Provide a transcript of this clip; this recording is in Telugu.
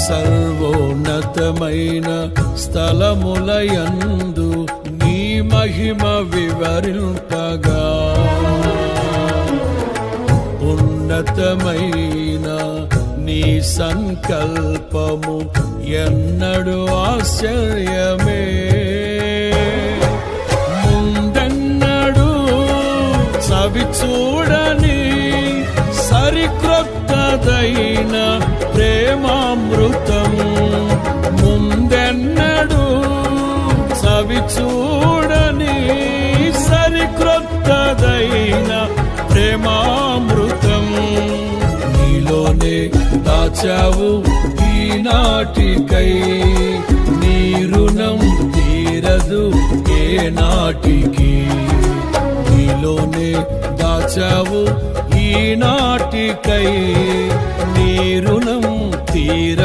సర్వోన్నతమైన స్థలములయందు నీ మహిమ వివరింపగా ఉన్నతమైన నీ సంకల్పము ఎన్నడు ఆశ్చర్యమే. ముందెన్నడు చవి చూడని సరిక్రొత్తదైన ప్రేమామృతం, ముందెన్నడు చవి చూడని సరిక్రొత్తదైన ప్రేమామృతం నీలోనే దాచావు ఈనాటికై. నీ రుణం తీరదు ఏ నాటికి. నీలోనే దాచావు ఈనాటికై, నీ రుణం తీరదు.